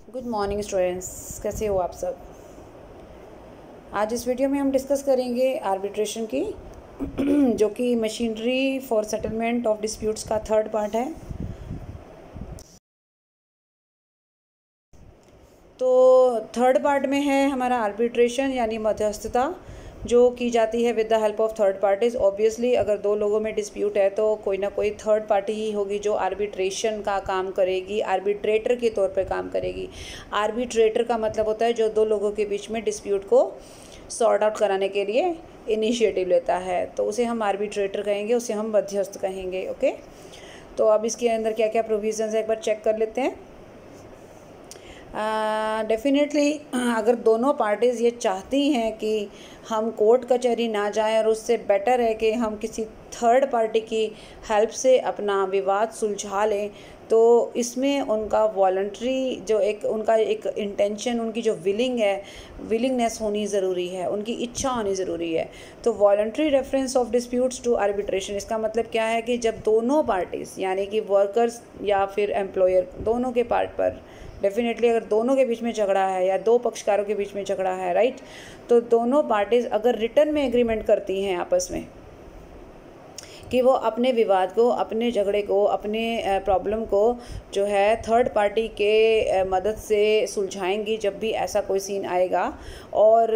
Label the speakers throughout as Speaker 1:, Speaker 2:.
Speaker 1: Good morning students, कैसे हो आप सब। आज इस वीडियो में हम डिस्कस करेंगे आर्बिट्रेशन की जो कि machinery for settlement of disputes का थर्ड पार्ट है। तो थर्ड पार्ट में है हमारा आर्बिट्रेशन यानी मध्यस्थता जो की जाती है with the help of third parties. Obviously अगर दो लोगों में डिस्प्यूट है तो कोई ना कोई थर्ड पार्टी ही होगी जो आर्बिट्रेशन का काम करेगी, आर्बिट्रेटर के तौर पे काम करेगी। आर्बिट्रेटर का मतलब होता है जो दो लोगों के बीच में डिस्प्यूट को सॉर्ट आउट कराने के लिए इनिशिएटिव लेता है, तो उसे हम आर्बिट्रेटर कहेंगे, उसे हम मध्यस्थ कहेंगे। ओके, तो अब इसके अंदर क्या क्या प्रोविजंस है एक बार चेक कर लेते हैं। डेफिनेटली अगर दोनों पार्टीज़ ये चाहती हैं कि हम कोर्ट कचहरी ना जाएं और उससे बेटर है कि हम किसी थर्ड पार्टी की हेल्प से अपना विवाद सुलझा लें, तो इसमें उनका वॉलंटरी जो उनका एक इंटेंशन, उनकी जो विलिंगनेस होनी ज़रूरी है, उनकी इच्छा होनी ज़रूरी है। तो voluntary reference of disputes to arbitration, इसका मतलब क्या है कि जब दोनों पार्टीज़ यानी कि वर्कर्स या फिर एम्प्लॉयर दोनों के पार्ट पर डेफिनेटली अगर दोनों के बीच में झगड़ा है या दो पक्षकारों के बीच में झगड़ा है, राइट, तो दोनों पार्टीज़ अगर रिटर्न में एग्रीमेंट करती हैं आपस में कि वो अपने विवाद को, अपने झगड़े को, अपने प्रॉब्लम को जो है थर्ड पार्टी के मदद से सुलझाएंगी जब भी ऐसा कोई सीन आएगा, और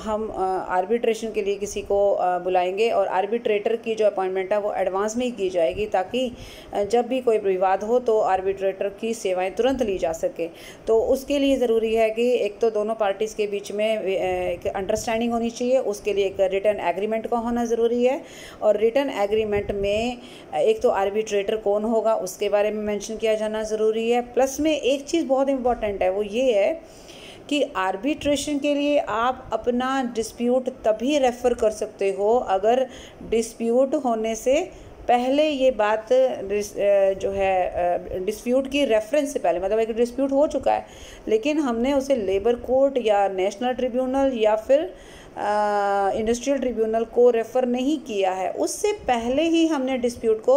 Speaker 1: हम आर्बिट्रेशन के लिए किसी को बुलाएंगे और आर्बिट्रेटर की जो अपॉइंटमेंट है वो एडवांस में ही की जाएगी ताकि जब भी कोई विवाद हो तो आर्बिट्रेटर की सेवाएं तुरंत ली जा सके। तो उसके लिए ज़रूरी है कि एक तो दोनों पार्टीज़ के बीच में एक अंडरस्टैंडिंग होनी चाहिए, उसके लिए एक रिटर्न एग्रीमेंट का होना ज़रूरी है, और रिटर्न एग्रीमेंट में एक तो आर्बिट्रेटर कौन होगा उसके बारे में मेंशन किया जाना ज़रूरी है। प्लस में एक चीज़ बहुत इंपॉर्टेंट है, वो ये है कि आर्बिट्रेशन के लिए आप अपना डिस्प्यूट तभी रेफ़र कर सकते हो अगर डिस्प्यूट होने से पहले ये बात जो है डिस्प्यूट की रेफरेंस से पहले, मतलब एक डिस्प्यूट हो चुका है लेकिन हमने उसे लेबर कोर्ट या नेशनल ट्रिब्यूनल या फिर इंडस्ट्रियल ट्रिब्यूनल को रेफ़र नहीं किया है, उससे पहले ही हमने डिस्प्यूट को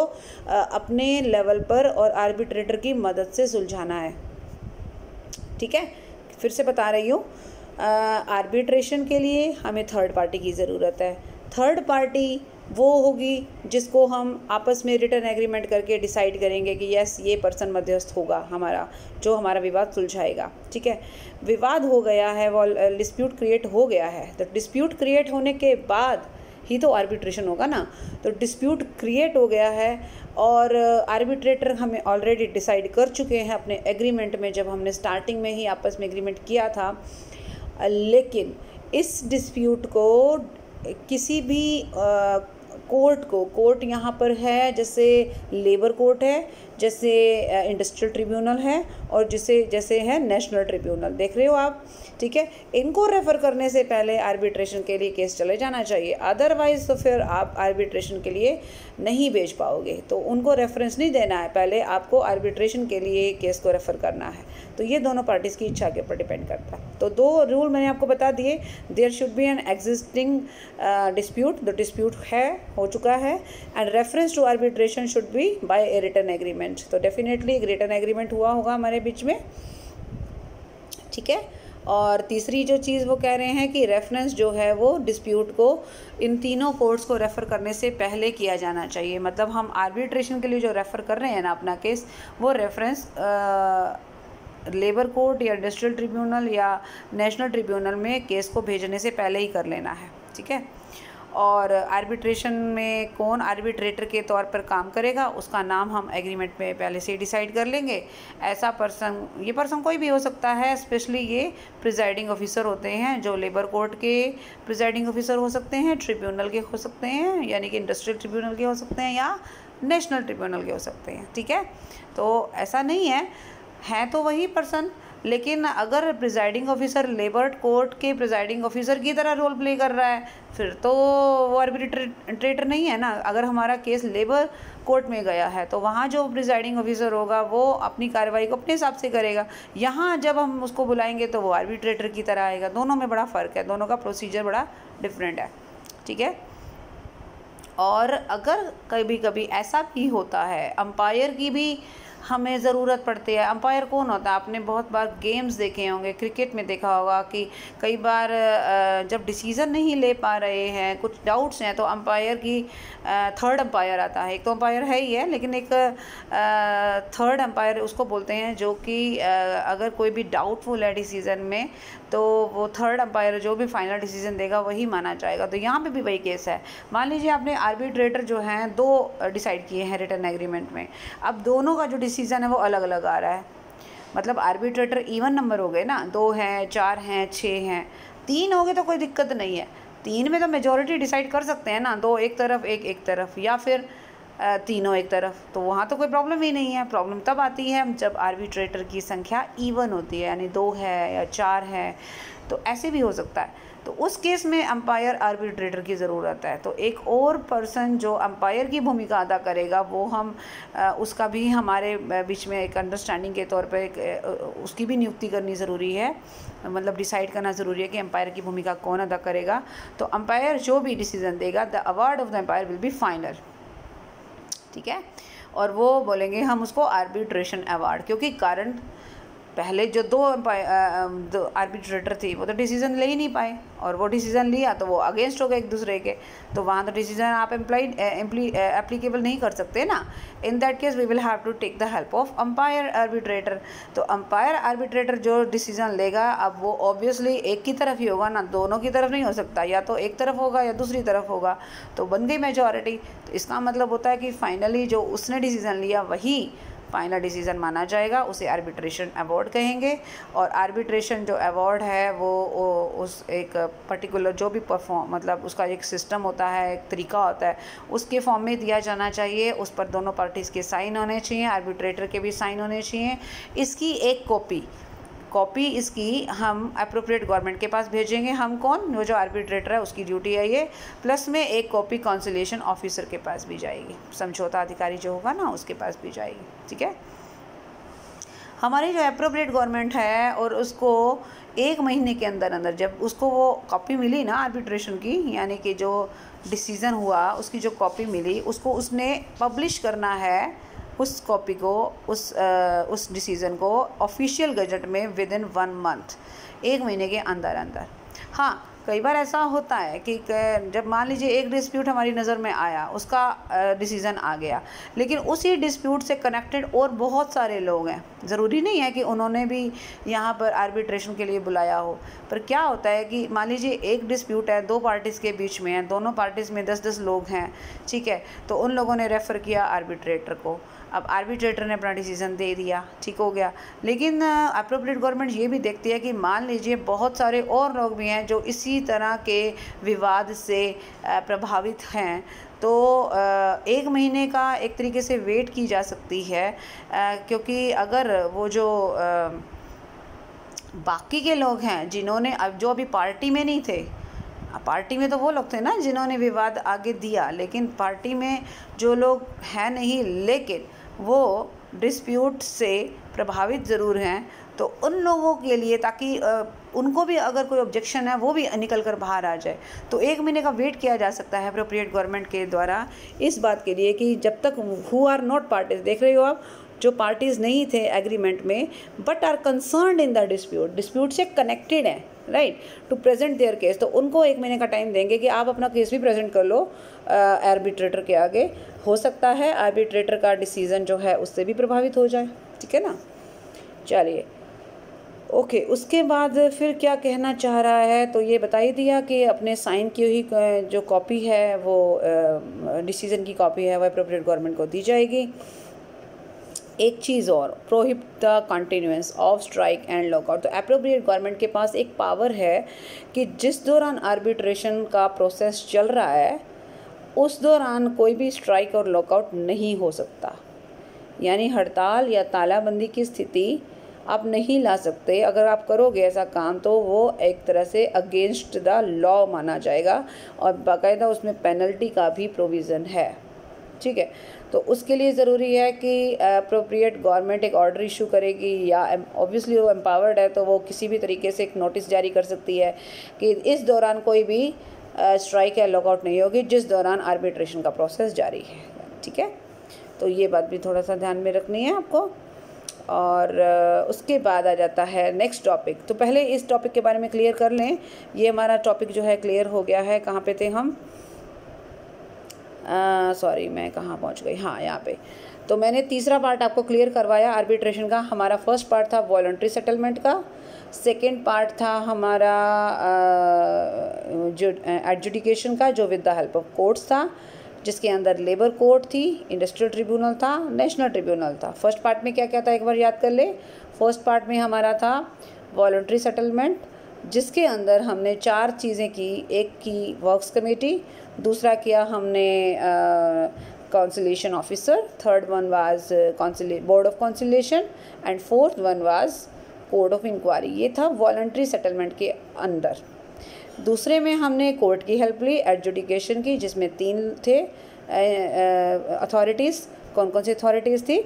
Speaker 1: अपने लेवल पर और आर्बिट्रेटर की मदद से सुलझाना है। ठीक है, फिर से बता रही हूँ, आर्बिट्रेशन के लिए हमें थर्ड पार्टी की ज़रूरत है। थर्ड पार्टी वो होगी जिसको हम आपस में रिटर्न एग्रीमेंट करके डिसाइड करेंगे कि यस ये पर्सन मध्यस्थ होगा हमारा, जो हमारा विवाद सुलझाएगा। ठीक है, विवाद हो गया है, वो डिस्प्यूट क्रिएट हो गया है, तो डिस्प्यूट क्रिएट होने के बाद ही तो आर्बिट्रेशन होगा ना। तो डिस्प्यूट क्रिएट हो गया है और आर्बिट्रेटर हमें ऑलरेडी डिसाइड कर चुके हैं अपने एग्रीमेंट में, जब हमने स्टार्टिंग में ही आपस में एग्रीमेंट किया था। लेकिन इस डिस्प्यूट को किसी भी कोर्ट यहाँ पर है, जैसे लेबर कोर्ट है, जैसे इंडस्ट्रियल ट्रिब्यूनल है, और जैसे है नेशनल ट्रिब्यूनल, देख रहे हो आप। ठीक है, इनको रेफ़र करने से पहले आर्बिट्रेशन के लिए केस चले जाना चाहिए, अदरवाइज़ तो फिर आप आर्बिट्रेशन के लिए नहीं भेज पाओगे। तो उनको रेफरेंस नहीं देना है, पहले आपको आर्बिट्रेशन के लिए केस को रेफ़र करना है। तो ये दोनों पार्टीज़ की इच्छा के ऊपर डिपेंड करता है। तो दो रूल मैंने आपको बता दिए। There should be an existing dispute, the dispute हो चुका है, and reference to arbitration should be by a written agreement. तो डेफिनेटली एक रिटर्न एग्रीमेंट हुआ होगा हमारे बीच में। ठीक है, और तीसरी जो चीज़ वो कह रहे हैं कि रेफरेंस जो है वो डिस्प्यूट को इन तीनों कोर्ट्स को रेफ़र करने से पहले किया जाना चाहिए। मतलब हम आर्बिट्रेशन के लिए जो रेफ़र कर रहे हैं ना अपना केस, वो रेफरेंस लेबर कोर्ट या इंडस्ट्रियल ट्रिब्यूनल या नेशनल ट्रिब्यूनल में केस को भेजने से पहले ही कर लेना है। ठीक है, और आर्बिट्रेशन में कौन आर्बिट्रेटर के तौर पर काम करेगा उसका नाम हम एग्रीमेंट में पहले से डिसाइड कर लेंगे। ऐसा पर्सन, ये पर्सन कोई भी हो सकता है, स्पेशली ये प्रिजाइडिंग ऑफिसर होते हैं, जो लेबर कोर्ट के प्रिजाइडिंग ऑफिसर हो सकते हैं, ट्रिब्यूनल के हो सकते हैं यानी कि इंडस्ट्रियल ट्रिब्यूनल के हो सकते हैं, या नेशनल ट्रिब्यूनल के हो सकते हैं। ठीक है, तो ऐसा नहीं है तो वही पर्सन, लेकिन अगर प्रिजाइडिंग ऑफिसर लेबर कोर्ट के प्रिजाइडिंग ऑफिसर की तरह रोल प्ले कर रहा है फिर तो वो आर्बिट्रेटर नहीं है ना। अगर हमारा केस लेबर कोर्ट में गया है तो वहाँ जो प्रिजाइडिंग ऑफिसर होगा वो अपनी कार्रवाई को अपने हिसाब से करेगा। यहाँ जब हम उसको बुलाएंगे तो वो आर्बिट्रेटर की तरह आएगा। दोनों में बड़ा फ़र्क है, दोनों का प्रोसीजर बड़ा डिफरेंट है। ठीक है, और अगर कभी कभी ऐसा भी होता है, अंपायर की भी हमें ज़रूरत पड़ती है। अंपायर कौन होता है? आपने बहुत बार गेम्स देखे होंगे, क्रिकेट में देखा होगा कि कई बार जब डिसीज़न नहीं ले पा रहे हैं, कुछ डाउट्स हैं, तो अंपायर की थर्ड अंपायर आता है। एक तो अंपायर है ही है, लेकिन एक थर्ड अंपायर उसको बोलते हैं, जो कि अगर कोई भी डाउटफुल है डिसीज़न में, तो वो थर्ड अंपायर जो भी फाइनल डिसीजन देगा वही माना जाएगा। तो यहाँ पे भी वही केस है। मान लीजिए आपने आर्बिट्रेटर जो हैं 2 डिसाइड किए हैं रिटर्न एग्रीमेंट में, अब दोनों का जो डिसीजन है वो अलग अलग आ रहा है। मतलब आर्बिट्रेटर इवन नंबर हो गए ना, 2 हैं, 4 हैं, 6 हैं, 3 हो गए तो कोई दिक्कत नहीं है। 3 में तो मेजॉरिटी डिसाइड कर सकते हैं ना, 2 एक तरफ, एक तरफ, या फिर तीनों एक तरफ, तो वहाँ तो कोई प्रॉब्लम ही नहीं है। प्रॉब्लम तब आती है जब आर्बिट्रेटर की संख्या इवन होती है, यानी 2 है या 4 है, तो ऐसे भी हो सकता है। तो उस केस में अंपायर आर्बिट्रेटर की ज़रूरत है। तो एक और पर्सन जो अंपायर की भूमिका अदा करेगा, वो हम उसका भी हमारे बीच में एक अंडरस्टैंडिंग के तौर पे उसकी भी नियुक्ति करनी ज़रूरी है। मतलब डिसाइड करना ज़रूरी है कि अंपायर की भूमिका कौन अदा करेगा। तो अंपायर जो भी डिसीज़न देगा, the award of the umpire will be final, ठीक है। और वो बोलेंगे हम उसको आर्बिट्रेशन अवार्ड, क्योंकि कारण पहले जो 2 आर्बिट्रेटर थी वो तो डिसीज़न ले ही नहीं पाए, और वो डिसीज़न लिया तो वो अगेंस्ट हो गए एक दूसरे के, तो वहाँ तो डिसीज़न आप एप्लीकेबल नहीं कर सकते ना। In that case we will have to take the help of umpire arbitrator. तो अंपायर आर्बिट्रेटर जो डिसीज़न लेगा, अब वो ऑब्वियसली एक की तरफ ही होगा ना, दोनों की तरफ नहीं हो सकता, या तो एक तरफ होगा या दूसरी तरफ होगा, तो बन गई मेजॉरिटी। तो इसका मतलब होता है कि फाइनली जो उसने डिसीज़न लिया वही फाइनल डिसीज़न माना जाएगा, उसे आर्बिट्रेशन अवार्ड कहेंगे। और आर्बिट्रेशन जो अवार्ड है वो उस एक पर्टिकुलर जो भी मतलब उसका एक सिस्टम होता है, एक तरीका होता है, उसके फॉर्म में दिया जाना चाहिए। उस पर दोनों पार्टीज़ के साइन होने चाहिए, आर्बिट्रेटर के भी साइन होने चाहिए। इसकी एक कॉपी इसकी हम अप्रोप्रिएट गवर्नमेंट के पास भेजेंगे। हम कौन? वो जो आर्बिट्रेटर है उसकी ड्यूटी है ये। प्लस में एक कॉपी कॉन्सिलेशन ऑफिसर के पास भी जाएगी, समझौता अधिकारी जो होगा ना उसके पास भी जाएगी, ठीक है। हमारी जो अप्रोप्रिएट गवर्नमेंट है, और उसको 1 महीने के अंदर अंदर जब उसको वो कॉपी मिली ना आर्बिट्रेशन की, यानी कि जो डिसीज़न हुआ उसकी जो कॉपी मिली, उसको उसने पब्लिश करना है, उस कॉपी को, उस डिसीज़न को ऑफिशियल गजट में विद इन 1 मंथ, 1 महीने के अंदर अंदर। हाँ, कई बार ऐसा होता है कि जब मान लीजिए एक डिस्प्यूट हमारी नज़र में आया, उसका डिसीज़न आ गया, लेकिन उसी डिस्प्यूट से कनेक्टेड और बहुत सारे लोग हैं, ज़रूरी नहीं है कि उन्होंने भी यहाँ पर आर्बिट्रेशन के लिए बुलाया हो। पर क्या होता है कि मान लीजिए एक डिस्प्यूट है, 2 पार्टीज़ के बीच में है, दोनों पार्टीज़ में 10-10 लोग हैं, ठीक है, तो उन लोगों ने रेफ़र किया आर्बिट्रेटर को। अब आर्बिट्रेटर ने अपना डिसीज़न दे दिया, ठीक हो गया। लेकिन अप्रोप्रिएट गवर्नमेंट ये भी देखती है कि मान लीजिए बहुत सारे और लोग भी हैं जो इसी तरह के विवाद से प्रभावित हैं, तो 1 महीने का एक तरीके से वेट की जा सकती है, क्योंकि अगर वो जो बाकी के लोग हैं जिन्होंने अब जो अभी पार्टी में नहीं थे, पार्टी में तो वो लोग थे ना जिन्होंने विवाद आगे दिया, लेकिन पार्टी में जो लोग हैं नहीं, लेकिन वो डिस्प्यूट से प्रभावित ज़रूर हैं, तो उन लोगों के लिए, ताकि उनको भी अगर कोई ऑब्जेक्शन है वो भी निकल कर बाहर आ जाए, तो 1 महीने का वेट किया जा सकता है अप्रोप्रिएट गवर्नमेंट के द्वारा इस बात के लिए कि जब तक हु आर नॉट पार्टीज, देख रहे हो आप, जो पार्टीज़ नहीं थे एग्रीमेंट में but are concerned in the dispute से कनेक्टेड हैं, right, to present their case, तो उनको 1 महीने का टाइम देंगे कि आप अपना केस भी प्रेजेंट कर लो आर्बिट्रेटर के आगे। हो सकता है आर्बिट्रेटर का डिसीज़न जो है उससे भी प्रभावित हो जाए, ठीक है ना। चलिए, ओके, उसके बाद फिर क्या कहना चाह रहा है, तो ये बता ही दिया कि अपने साइन की हुई जो कॉपी है वो डिसीज़न की कॉपी है वो अप्रोप्रिएट गवर्नमेंट को दी जाएगी। एक चीज़ और, prohibit the continuance of strike and lockout. तो अप्रोप्रिएट गवर्नमेंट के पास एक पावर है कि जिस दौरान आर्बिट्रेशन का प्रोसेस चल रहा है उस दौरान कोई भी स्ट्राइक और लॉकआउट नहीं हो सकता, यानी हड़ताल या तालाबंदी की स्थिति आप नहीं ला सकते। अगर आप करोगे ऐसा काम तो वो एक तरह से अगेंस्ट द लॉ माना जाएगा, और बाकायदा उसमें पेनल्टी का भी प्रोविज़न है, ठीक है। तो उसके लिए ज़रूरी है कि अप्रोप्रिएट गवर्नमेंट एक ऑर्डर इशू करेगी, या ऑब्वियसली वो एम्पावर्ड है तो वो किसी भी तरीके से एक नोटिस जारी कर सकती है कि इस दौरान कोई भी स्ट्राइक या लॉकआउट नहीं होगी जिस दौरान आर्बिट्रेशन का प्रोसेस जारी है, ठीक है। तो ये बात भी थोड़ा सा ध्यान में रखनी है आपको। और उसके बाद आ जाता है नेक्स्ट टॉपिक। तो पहले इस टॉपिक के बारे में क्लियर कर लें। ये हमारा टॉपिक जो है क्लियर हो गया है। कहाँ पे थे हम? सॉरी, मैं कहाँ पहुँच गई? हाँ, यहाँ पे। तो मैंने तीसरा पार्ट आपको क्लियर करवाया आर्बिट्रेशन का। हमारा फर्स्ट पार्ट था वॉलंटरी सेटलमेंट का, सेकेंड पार्ट था हमारा जो एडजुडिकेशन का, जो with the help of courts था, जिसके अंदर लेबर कोर्ट थी, इंडस्ट्रियल ट्रिब्यूनल था, नेशनल ट्रिब्यूनल था। फर्स्ट पार्ट में क्या क्या था एक बार याद कर ले। फर्स्ट पार्ट में हमारा था वॉलंटरी सेटलमेंट, जिसके अंदर हमने 4 चीज़ें की। एक की वर्क्स कमेटी, दूसरा किया हमने conciliation officer, third one was board of conciliation, and fourth one was court of inquiry. ये था वॉलंटरी सेटलमेंट के अंदर। दूसरे में हमने कोर्ट की हेल्प ली, एडजुडिकेशन की, जिसमें 3 थे अथॉरिटीज़। कौन कौन सी अथॉरिटीज़ थी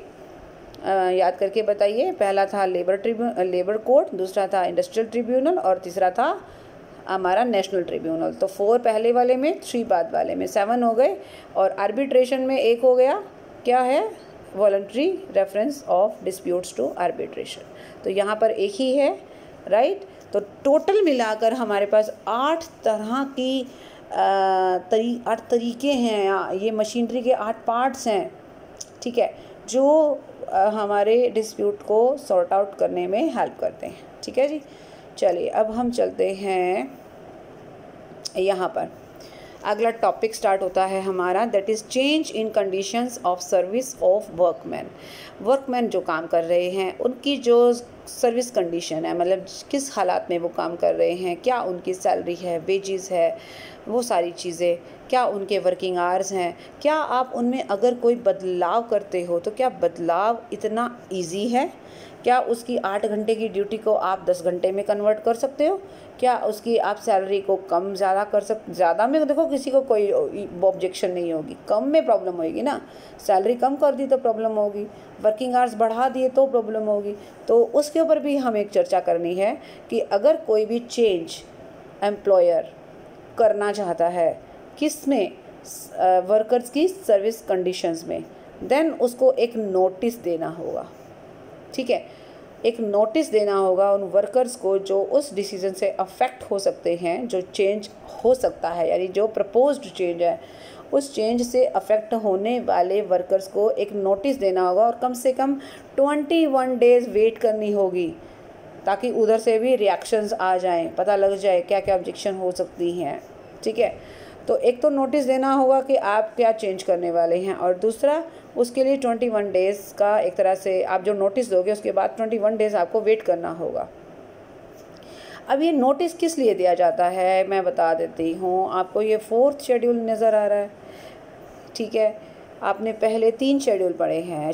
Speaker 1: याद करके बताइए। पहला था लेबर कोर्ट, दूसरा था इंडस्ट्रियल ट्रिब्यूनल, और तीसरा था हमारा नेशनल ट्रिब्यूनल। तो 4 पहले वाले में, 3 बाद वाले में, 7 हो गए। और आर्बिट्रेशन में 1 हो गया। क्या है? Voluntary reference of disputes to arbitration. तो यहाँ पर एक ही है, राइट। तो टोटल मिलाकर हमारे पास 8 तरह की 8 तरीके हैं। ये मशीनरी के 8 पार्ट्स हैं, ठीक है, जो हमारे डिस्प्यूट को सॉर्ट आउट करने में हेल्प करते हैं। ठीक है जी। चलिए अब हम चलते हैं यहाँ पर। अगला टॉपिक स्टार्ट होता है हमारा, that is change in conditions of service of workman. Workman जो काम कर रहे हैं उनकी जो सर्विस कंडीशन है, मतलब किस हालात में वो काम कर रहे हैं, क्या उनकी सैलरी है, वेजेस है, वो सारी चीज़ें, क्या उनके वर्किंग आवर्स हैं, क्या आप उनमें अगर कोई बदलाव करते हो तो क्या बदलाव इतना इजी है? क्या उसकी 8 घंटे की ड्यूटी को आप 10 घंटे में कन्वर्ट कर सकते हो? क्या उसकी आप सैलरी को कम ज़्यादा कर ज़्यादा में देखो किसी को कोई ऑब्जेक्शन नहीं होगी, कम में प्रॉब्लम होगी ना। सैलरी कम कर दी तो प्रॉब्लम होगी, वर्किंग आवर्स बढ़ा दिए तो प्रॉब्लम होगी। तो उसके ऊपर भी हमें एक चर्चा करनी है कि अगर कोई भी चेंज एम्प्लॉयर करना चाहता है किस में, वर्कर्स की सर्विस कंडीशंस में, देन उसको एक नोटिस देना होगा। ठीक है, एक नोटिस देना होगा उन वर्कर्स को जो उस डिसीजन से अफेक्ट हो सकते हैं, जो चेंज हो सकता है, यानी जो प्रपोज्ड चेंज है उस चेंज से अफेक्ट होने वाले वर्कर्स को एक नोटिस देना होगा। और कम से कम 21 डेज़ वेट करनी होगी, ताकि उधर से भी रिएक्शंस आ जाएं, पता लग जाए क्या क्या ऑब्जेक्शन हो सकती हैं। ठीक है, तो एक तो नोटिस देना होगा कि आप क्या चेंज करने वाले हैं, और दूसरा उसके लिए 21 डेज़ का एक तरह से आप जो नोटिस दोगे उसके बाद 21 डेज़ आपको वेट करना होगा। अब ये नोटिस किस लिए दिया जाता है मैं बता देती हूँ आपको। ये 4th शेड्यूल नज़र आ रहा है, ठीक है। आपने पहले 3 शेड्यूल पढ़े हैं,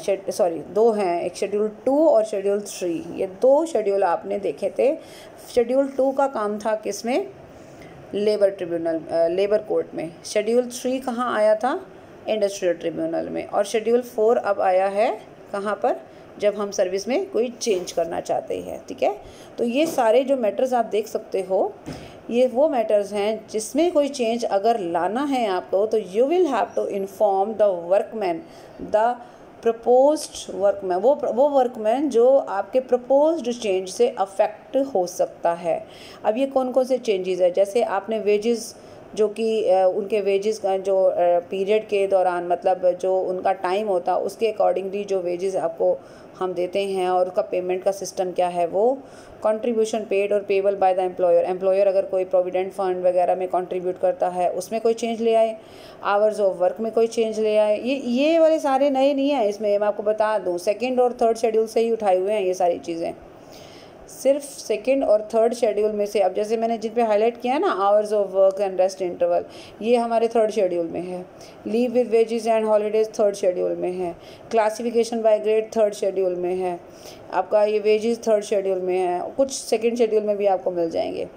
Speaker 1: 2 हैं, एक शेड्यूल 2 और शेड्यूल 3। ये 2 शेड्यूल आपने देखे थे। शेड्यूल 2 का काम था किस में? लेबर ट्रिब्यूनल, लेबर कोर्ट में। शेड्यूल 3 कहाँ आया था? इंडस्ट्रियल ट्रिब्यूनल में। और शेड्यूल 4 अब आया है कहाँ पर? जब हम सर्विस में कोई चेंज करना चाहते हैं। ठीक है, तो ये सारे जो मैटर्स आप देख सकते हो, ये वो मैटर्स हैं जिसमें कोई चेंज अगर लाना है आपको, तो you will have to inform the workman, the proposed workman, वो वर्कमैन जो आपके प्रपोज्ड चेंज से अफेक्ट हो सकता है। अब ये कौन कौन से चेंजेस है? जैसे आपने वेजेस, जो कि उनके वेजेस का जो पीरियड के दौरान, मतलब जो उनका टाइम होता है उसके अकॉर्डिंगली जो वेजेस आपको हम देते हैं और उसका पेमेंट का सिस्टम क्या है, वो कंट्रीब्यूशन पेड और payable by the employer. Employer अगर कोई प्रोविडेंट फंड वगैरह में कंट्रीब्यूट करता है उसमें कोई चेंज ले आए, आवर्स ऑफ वर्क में कोई चेंज ले आए। ये वाले सारे नए नहीं हैं इसमें, मैं आपको बता दूं। 2nd और 3rd शेड्यूल से ही उठाए हुए हैं ये सारी चीज़ें, सिर्फ 2nd और 3rd शेड्यूल में से। अब जैसे मैंने जिन पे हाईलाइट किया ना, hours of work and rest interval, ये हमारे 3rd शेड्यूल में है। Leave with wages and holidays 3rd schedule में है। Classification bye grade 3rd schedule में है। आपका ये वेजेस 3rd शेड्यूल में है। कुछ 2nd शेड्यूल में भी आपको मिल जाएंगे।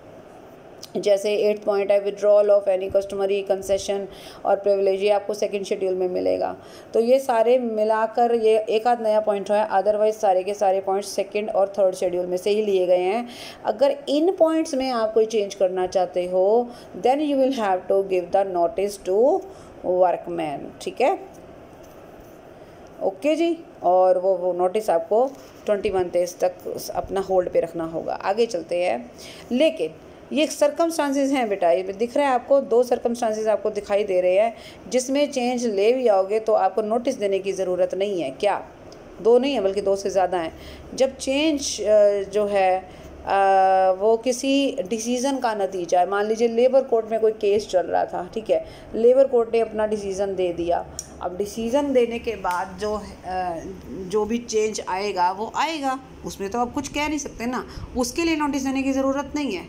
Speaker 1: जैसे 8th पॉइंट है withdrawal of any customary concession और प्रिविलेज, ये आपको 2nd शेड्यूल में मिलेगा। तो ये सारे मिलाकर ये एक आध नया पॉइंट है, अदरवाइज सारे के सारे पॉइंट्स 2nd और 3rd शेड्यूल में से ही लिए गए हैं। अगर इन पॉइंट्स में आप कोई चेंज करना चाहते हो, then you will have to give the notice to workman. ठीक है, ओके जी। और वो नोटिस आपको 21 डेज तक अपना होल्ड पे रखना होगा। आगे चलते हैं। लेकिन ये सर्कमस्टांसेस हैं बेटा, ये दिख रहा है आपको, 2 सर्कमस्टांसेस आपको दिखाई दे रहे हैं जिसमें चेंज ले भी आओगे तो आपको नोटिस देने की ज़रूरत नहीं है। क्या? 2 नहीं है बल्कि 2 से ज़्यादा हैं। जब चेंज जो है वो किसी डिसीज़न का नतीजा है। मान लीजिए लेबर कोर्ट में कोई केस चल रहा था, ठीक है, लेबर कोर्ट ने अपना डिसीज़न दे दिया। अब डिसीज़न देने के बाद जो भी चेंज आएगा वो आएगा, उसमें तो आप कुछ कह नहीं सकते ना, उसके लिए नोटिस देने की ज़रूरत नहीं है।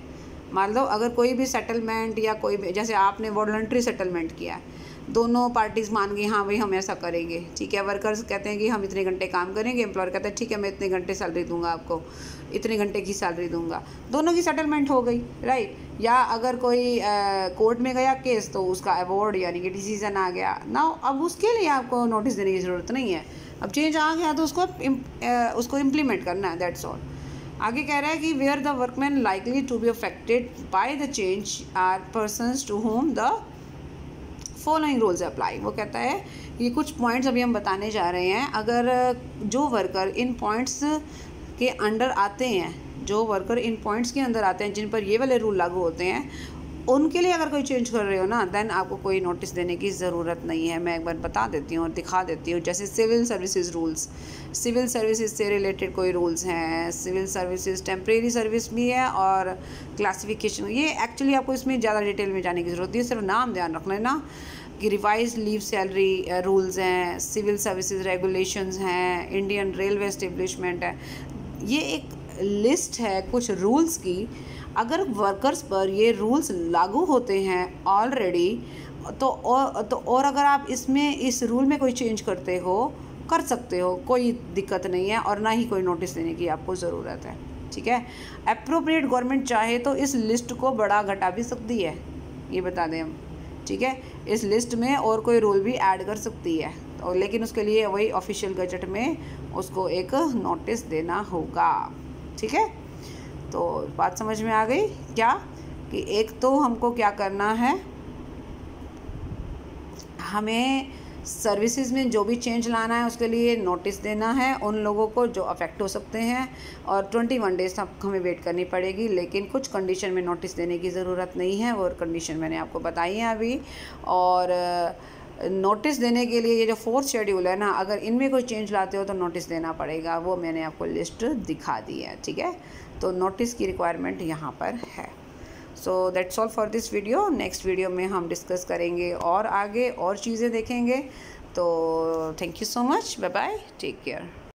Speaker 1: मान लो अगर कोई भी सेटलमेंट या कोई भी, जैसे आपने वॉलंटरी सेटलमेंट किया, दोनों पार्टीज़ मान गई हाँ भाई हम ऐसा करेंगे, ठीक है, वर्कर्स कहते हैं कि हम इतने घंटे काम करेंगे, एम्प्लॉयर कहता है ठीक है मैं इतने घंटे सैलरी दूंगा आपको, इतने घंटे की सैलरी दूंगा, दोनों की सेटलमेंट हो गई, राइट। या अगर कोई कोर्ट में गया केस तो उसका अवॉर्ड यानी कि डिसीजन आ गया ना, अब उसके लिए आपको नोटिस देने की ज़रूरत नहीं है। अब चेंज आ गया तो उसको इम्प्लीमेंट करना है, दैट्स ऑल। आगे कह रहा है कि where the workman likely to be affected by the change are persons to whom the following rules apply. वो कहता है ये कुछ पॉइंट्स अभी हम बताने जा रहे हैं। अगर जो वर्कर इन पॉइंट्स के अंडर आते हैं, जो वर्कर इन पॉइंट्स के अंदर आते हैं जिन पर ये वाले रूल लागू होते हैं, उनके लिए अगर कोई चेंज कर रहे हो ना, देन आपको कोई नोटिस देने की ज़रूरत नहीं है। मैं एक बार बता देती हूँ और दिखा देती हूँ। जैसे civil services rules, civil services से रिलेटेड कोई रूल्स हैं, सिविल सर्विसेज टेम्परेरी सर्विस भी है और क्लासिफिकेशन, ये एक्चुअली आपको इसमें ज़्यादा डिटेल में जाने की ज़रूरत नहीं है, सिर्फ नाम ध्यान रख लेना कि रिवाइज लीव सैलरी रूल्स हैं, सिविल सर्विसेज रेगुलेशंस हैं, इंडियन रेलवे एस्टेब्लिशमेंट है। ये एक लिस्ट है कुछ रूल्स की। अगर वर्कर्स पर ये रूल्स लागू होते हैं ऑलरेडी तो और अगर आप इसमें इस रूल में कोई चेंज करते हो, कर सकते हो, कोई दिक्कत नहीं है और ना ही कोई नोटिस देने की आपको ज़रूरत है, ठीक है। अप्रोप्रिएट गवर्नमेंट चाहे तो इस लिस्ट को बढ़ा घटा भी सकती है, ये बता दें हम, ठीक है। इस लिस्ट में और कोई रूल भी ऐड कर सकती है, और लेकिन उसके लिए वही ऑफिशियल गजट में उसको एक नोटिस देना होगा, ठीक है। तो बात समझ में आ गई क्या, कि एक तो हमको क्या करना है, हमें सर्विसेज में जो भी चेंज लाना है उसके लिए नोटिस देना है उन लोगों को जो अफेक्ट हो सकते हैं, और 21 डेज तक हमें वेट करनी पड़ेगी। लेकिन कुछ कंडीशन में नोटिस देने की ज़रूरत नहीं है, और कंडीशन मैंने आपको बताई है अभी। और नोटिस देने के लिए ये जो 4th शेड्यूल है ना, अगर इनमें कोई चेंज लाते हो तो नोटिस देना पड़ेगा, वो मैंने आपको लिस्ट दिखा दी है, ठीक है। तो नोटिस की रिक्वायरमेंट यहाँ पर है। So that's all for this video. Next video में हम डिस्कस करेंगे और आगे और चीज़ें देखेंगे। तो thank you so much, bye bye, take care.